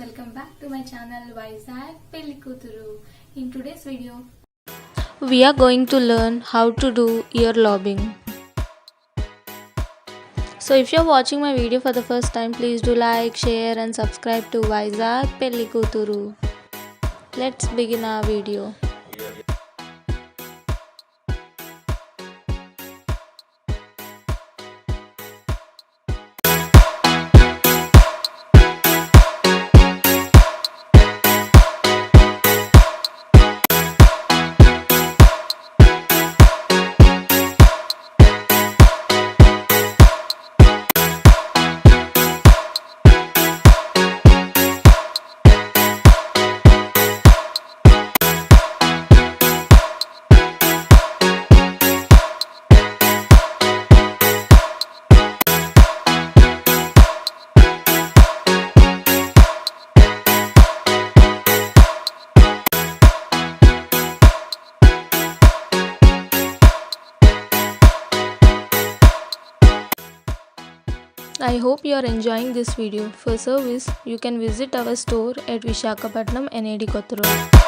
welcome back to my channel Vizag Pellikuthuru. In today's video, we are going to learn how to do ear lobbing. So if you are watching my video for the first time, please do like, share and subscribe to Vizag Pellikuthuru. Let's begin our video. I hope you are enjoying this video. For service, you can visit our store at Visakhapatnam and Pedicure.